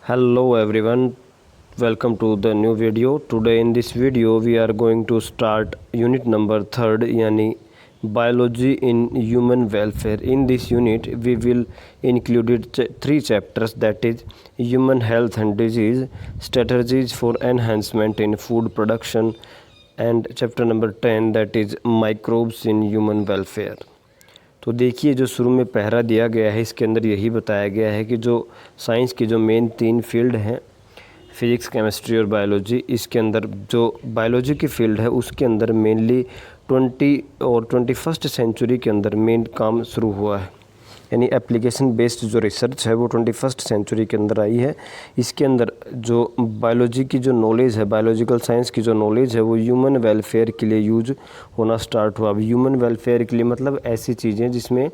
Hello everyone, welcome to the new video. Today in this video we are going to start unit number 3rd yani biology in human welfare. In this unit we will include 3 chapters, that is human health and disease, strategies for enhancement in food production, and chapter number 10 that is microbes in human welfare. तो देखिए जो शुरू में पहरा दिया गया है इसके अंदर यही बताया गया है कि जो साइंस की जो मेन 3 फील्ड हैं, फिज़िक्स, केमिस्ट्री और बायोलॉजी, इसके अंदर जो बायोलॉजी की फील्ड है उसके अंदर मेनली 20 और 21st सेंचुरी के अंदर मेन काम शुरू हुआ है, यानी एप्लीकेशन बेस्ड जो रिसर्च है वो 21st सेंचुरी के अंदर आई है। इसके अंदर जो बायोलॉजी की जो नॉलेज है, बायोलॉजिकल साइंस की जो नॉलेज है वो ह्यूमन वेलफेयर के लिए यूज होना स्टार्ट हुआ। अब ह्यूमन वेलफेयर के लिए मतलब ऐसी चीज़ें जिसमें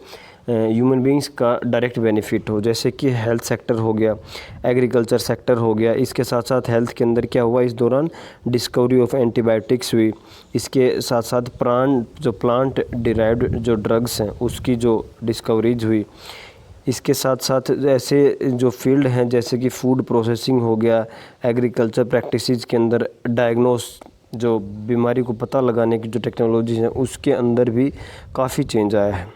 ह्यूमन बींग्स का डायरेक्ट बेनिफिट हो, जैसे कि हेल्थ सेक्टर हो गया, एग्रीकल्चर सेक्टर हो गया। इसके साथ साथ हेल्थ के अंदर क्या हुआ, इस दौरान डिस्कवरी ऑफ एंटीबायोटिक्स हुई। इसके साथ साथ प्लांट डिराइव्ड जो ड्रग्स हैं उसकी जो डिस्कवरीज हुई। इसके साथ साथ ऐसे जो फील्ड हैं जैसे कि फूड प्रोसेसिंग हो गया, एग्रीकल्चर प्रैक्टिसेस के अंदर डायग्नोस जो बीमारी को पता लगाने की जो टेक्नोलॉजी है उसके अंदर भी काफ़ी चेंज आया है।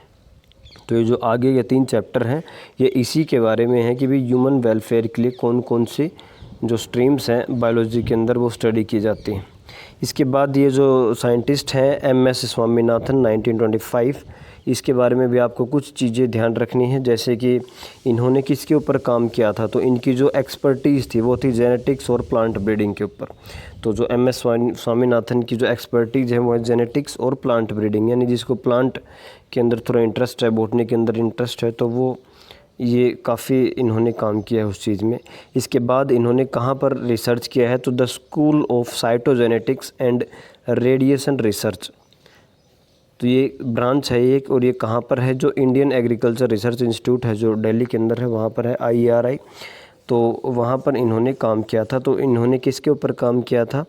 तो ये जो आगे ये 3 चैप्टर हैं ये इसी के बारे में है कि भाई ह्यूमन वेलफेयर के लिए कौन कौन सी जो स्ट्रीम्स हैं बायोलॉजी के अंदर वो स्टडी की जाती हैं। इसके बाद ये जो साइंटिस्ट हैं MS स्वामीनाथन 1925, इसके बारे में भी आपको कुछ चीज़ें ध्यान रखनी है, जैसे कि इन्होंने किसके ऊपर काम किया था। तो इनकी जो एक्सपर्टीज़ थी वो थी जेनेटिक्स और प्लांट ब्रीडिंग के ऊपर। तो जो MS स्वामीनाथन की जो एक्सपर्टीज़ है वो है जेनेटिक्स और प्लांट ब्रीडिंग, यानी जिसको प्लांट के अंदर थोड़ा इंटरेस्ट है, बॉटनी के अंदर इंटरेस्ट है, तो वो ये काफ़ी इन्होंने काम किया है उस चीज़ में। इसके बाद इन्होंने कहाँ पर रिसर्च किया है, तो the school of cytogenetics and radiation research, तो ये ब्रांच है एक, और ये कहाँ पर है, जो इंडियन एग्रीकल्चर रिसर्च इंस्टीट्यूट है जो दिल्ली के अंदर है वहाँ पर है, IERI। तो वहाँ पर इन्होंने काम किया था। तो इन्होंने किसके ऊपर काम किया था,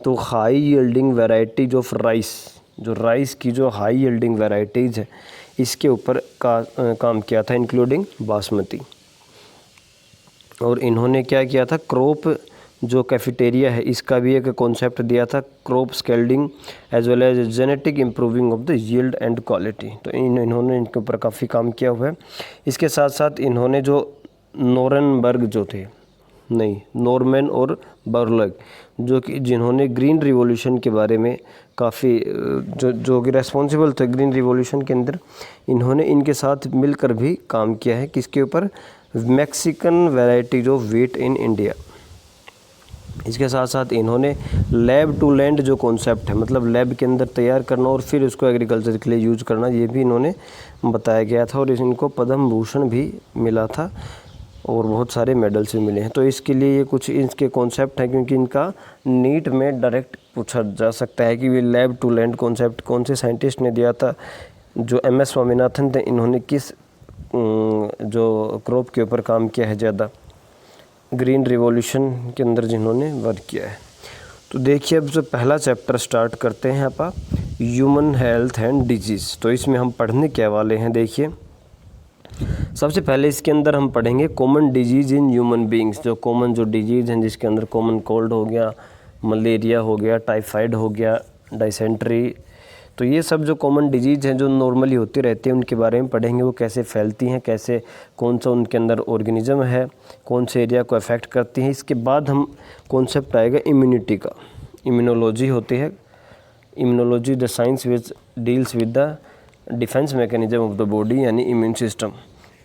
तो high yielding varieties of rice, जो राइस की जो हाई यील्डिंग वैरायटीज़ है इसके ऊपर काम किया था, इंक्लूडिंग बासमती। और इन्होंने क्या किया था, क्रॉप जो कैफेटेरिया है इसका भी एक कॉन्सेप्ट दिया था, crop scaling as well as genetic improving of the yield and quality. तो इन्होंने इनके ऊपर काफ़ी काम किया हुआ है। इसके साथ साथ इन्होंने जो नॉर्मन और बर्लग जो कि जिन्होंने ग्रीन रिवॉल्यूशन के बारे में काफ़ी जो कि रेस्पॉन्सिबल थे ग्रीन रिवॉल्यूशन के अंदर, इन्होंने इनके साथ मिलकर भी काम किया है। किसके ऊपर, Mexican varieties of wheat in India. इसके साथ साथ इन्होंने लैब टू लैंड जो कॉन्सेप्ट है, मतलब लैब के अंदर तैयार करना और फिर उसको एग्रीकल्चर के लिए यूज करना, ये भी इन्होंने बताया गया था। और इनको पद्म भूषण भी मिला था और बहुत सारे मेडल्स भी मिले हैं। तो इसके लिए ये कुछ इसके कॉन्सेप्ट हैं, क्योंकि इनका नीट में डायरेक्ट पूछा जा सकता है कि ये लैब टू लैंड कॉन्सेप्ट कौन से साइंटिस्ट ने दिया था। जो MS स्वामीनाथन थे इन्होंने किस जो क्रॉप के ऊपर काम किया है ज़्यादा, ग्रीन रिवॉल्यूशन के अंदर जिन्होंने वर्क किया है। तो देखिए अब जो पहला चैप्टर स्टार्ट करते हैं आप, ह्यूमन हेल्थ एंड डिजीज़। तो इसमें हम पढ़ने क्या वाले हैं, देखिए सबसे पहले इसके अंदर हम पढ़ेंगे common disease in human beings. जो कॉमन जो डिजीज़ हैं जिसके अंदर कॉमन कोल्ड हो गया, मलेरिया हो गया, टाइफाइड हो गया, डाइसेंट्री, तो ये सब जो कॉमन डिजीज़ हैं जो नॉर्मली होती रहती हैं उनके बारे में पढ़ेंगे। वो कैसे फैलती हैं, कैसे कौन सा उनके अंदर ऑर्गेनिज्म है, कौन से एरिया को अफेक्ट करती हैं। इसके बाद हम कॉन्सेप्ट आएगा इम्यूनिटी का। इम्यूनोलॉजी होती है, immunology the science which deals with the defence mechanism of the body, यानी इम्यून सिस्टम।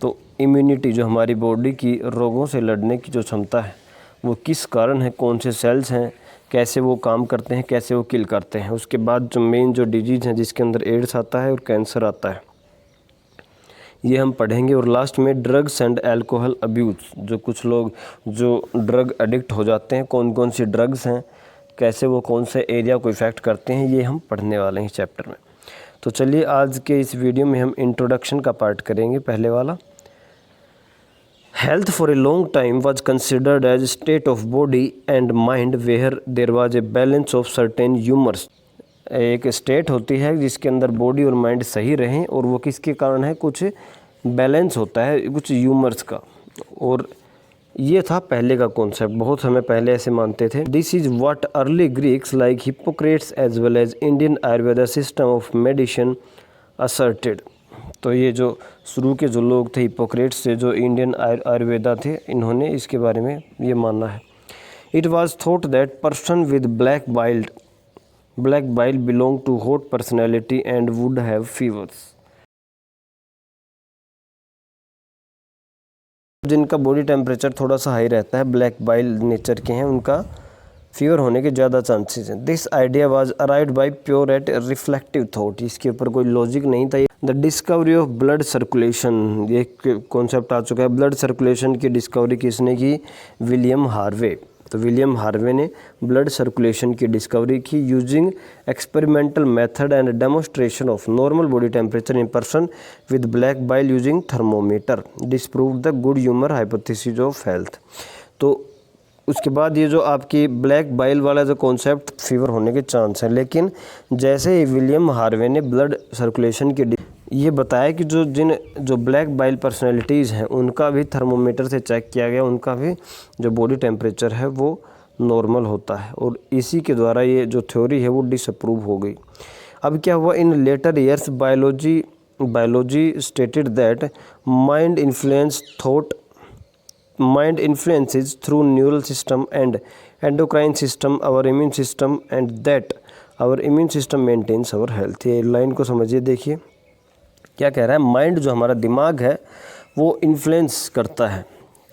तो इम्यूनिटी जो हमारी बॉडी की रोगों से लड़ने की जो क्षमता है वो किस कारण है, कौन से सेल्स हैं, कैसे वो काम करते हैं, कैसे वो किल करते हैं। उसके बाद जो मेन जो डिजीज़ हैं जिसके अंदर एड्स आता है और कैंसर आता है, ये हम पढ़ेंगे। और लास्ट में ड्रग्स एंड अल्कोहल अब्यूज़, जो कुछ लोग जो ड्रग एडिक्ट हो जाते हैं, कौन कौन सी ड्रग्स हैं, कैसे वो कौन से एरिया को इफ़ेक्ट करते हैं, ये हम पढ़ने वाले हैं इस चैप्टर में। तो चलिए आज के इस वीडियो में हम इंट्रोडक्शन का पार्ट करेंगे, पहले वाला। Health for a long time was considered as a state of body and mind where there was a balance of certain humors। एक स्टेट होती है जिसके अंदर बॉडी और माइंड सही रहें, और वो किसके कारण है, कुछ बैलेंस होता है कुछ ह्यूमर्स का। और ये था पहले का कॉन्सेप्ट, बहुत समय पहले ऐसे मानते थे। This is what early Greeks like Hippocrates as well as Indian Ayurveda system of medicine asserted. तो ये जो शुरू के जो लोग थे हिप्पोक्रेट्स से, जो इंडियन आयुर्वेदा थे, इन्होंने इसके बारे में ये माना है। It was thought that person with black bile belong to hot personality and would have fevers. जिनका बॉडी टेम्परेचर थोड़ा सा हाई रहता है, ब्लैक बाइल नेचर के हैं, उनका फीवर होने के ज़्यादा चांसेस हैं। This idea was arrived by pure at reflective thought. इसके ऊपर कोई लॉजिक नहीं था। The discovery of blood circulation, ये कॉन्सेप्ट आ चुका है। ब्लड सर्कुलेशन की डिस्कवरी किसने की? William Harvey. तो विलियम हार्वे ने ब्लड सर्कुलेशन की डिस्कवरी की using experimental method and demonstration of normal body temperature in person with black bile using thermometer. Disprove the good humour hypothesis of health. तो उसके बाद ये जो आपकी ब्लैक बाइल वाला जो कॉन्सेप्ट, फीवर होने के चांस है, लेकिन जैसे ही विलियम हार्वे ने ब्लड सर्कुलेशन की ये बताया कि जो ब्लैक बाइल पर्सनैलिटीज़ हैं उनका भी थर्मोमीटर से चेक किया गया, उनका भी जो बॉडी टेम्परेचर है वो नॉर्मल होता है, और इसी के द्वारा ये जो थ्योरी है वो डिसअप्रूव हो गई। अब क्या हुआ? In later years biology stated that mind influences through neural system and endocrine system our immune system and that our immune system maintains our health. ये लाइन को समझिए, देखिए क्या कह रहा है। माइंड, जो हमारा दिमाग है, वो इन्फ्लुएंस करता है।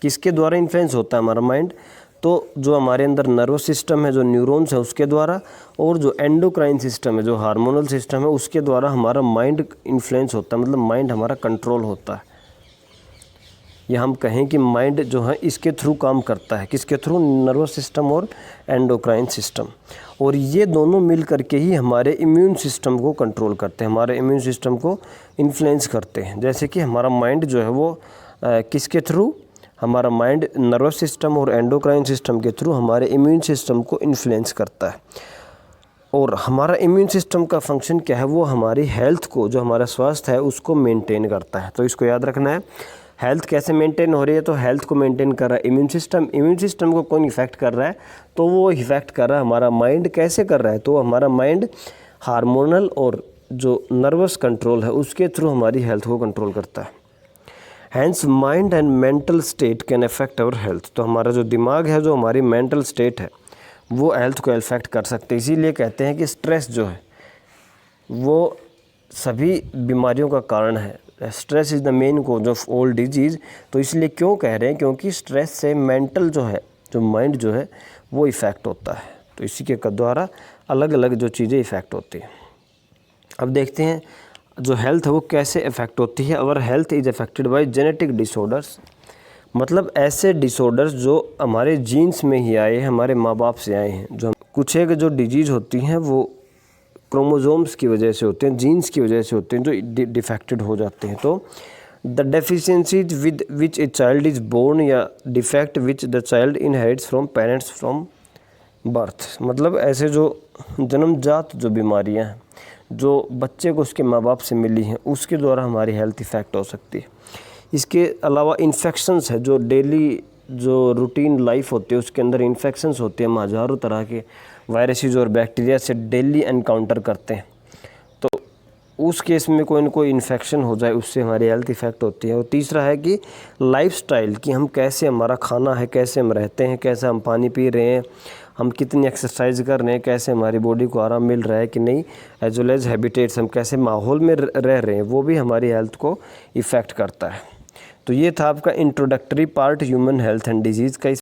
किसके द्वारा इन्फ्लुएंस होता है हमारा माइंड? तो जो हमारे अंदर नर्वस सिस्टम है, जो न्यूरॉन्स है, उसके द्वारा, और जो एंडोक्राइन सिस्टम है, जो हार्मोनल सिस्टम है, उसके द्वारा हमारा माइंड इन्फ्लुएंस होता है। मतलब माइंड हमारा कंट्रोल होता है, या हम कहें कि माइंड जो है इसके थ्रू काम करता है। किसके थ्रू? नर्वस सिस्टम और एंडोक्राइन सिस्टम। और ये दोनों मिल करके ही हमारे इम्यून सिस्टम को कंट्रोल करते हैं, हमारे इम्यून सिस्टम को इन्फ्लुएंस करते हैं। जैसे कि हमारा माइंड जो है वो किसके थ्रू? हमारा माइंड नर्वस सिस्टम और एंडोक्राइन सिस्टम के थ्रू हमारे इम्यून सिस्टम को इन्फ्लुएंस करता है। और हमारा इम्यून सिस्टम का फंक्शन क्या है? वो हमारी हेल्थ को, जो हमारा स्वास्थ्य है, उसको मेंटेन करता है। तो इसको याद रखना है। हेल्थ कैसे मेंटेन हो रही है? तो हेल्थ को मेंटेन कर रहा है इम्यून सिस्टम। इम्यून सिस्टम को कौन इफेक्ट कर रहा है? तो वो इफेक्ट कर रहा है हमारा माइंड। कैसे कर रहा है? तो हमारा माइंड हार्मोनल और जो नर्वस कंट्रोल है उसके थ्रू हमारी हेल्थ को कंट्रोल करता है। Hence mind and mental state can affect our health. तो हमारा जो दिमाग है, जो हमारी मेंटल स्टेट है, वो हेल्थ को अफेक्ट कर सकते हैं। इसीलिए कहते हैं कि स्ट्रेस जो है वो सभी बीमारियों का कारण है। Stress is the main cause of all disease. तो इसलिए क्यों कह रहे हैं? क्योंकि स्ट्रेस से मेंटल जो है, जो माइंड जो है, वो इफ़ेक्ट होता है। तो इसी के द्वारा अलग अलग जो चीज़ें इफ़ेक्ट होती हैं। अब देखते हैं जो हेल्थ है वो कैसे इफ़ेक्ट होती है। Our health is affected by genetic disorders. मतलब ऐसे डिसऑर्डर्स जो हमारे जीन्स में ही आए हैं, हमारे माँ बाप से आए हैं। जो कुछ एक जो डिजीज़ होती हैं वो क्रोमोसोम्स की वजह से होते हैं, जीन्स की वजह से होते हैं, जो डिफेक्टेड हो जाते हैं। तो the deficiencies with which a child is born, या defect which the child inherits from parents from birth. मतलब ऐसे जो जन्मजात जो बीमारियां हैं, जो बच्चे को उसके माँ बाप से मिली हैं, उसके द्वारा हमारी हेल्थ इफ़ेक्ट हो सकती है। इसके अलावा इन्फेक्शंस है, जो डेली जो रूटीन लाइफ होती है उसके अंदर इन्फेक्शंस होते हैं। हम हज़ारों तरह के वायरसेस और बैक्टीरिया से डेली एनकाउंटर करते हैं। तो उस केस में कोई न कोई इन्फेक्शन हो जाए, उससे हमारी हेल्थ इफ़ेक्ट होती है। और तीसरा है कि लाइफस्टाइल, कि हम कैसे, हमारा खाना है, कैसे हम रहते हैं, कैसे हम पानी पी रहे हैं, हम कितनी एक्सरसाइज कर रहे हैं, कैसे हमारी बॉडी को आराम मिल रहा है कि नहीं, एज वेल एज हैबिटेट्स, हम कैसे माहौल में रह रहे हैं, वो भी हमारी हेल्थ को इफ़ेक्ट करता है। तो ये था आपका introductory part human health and disease का।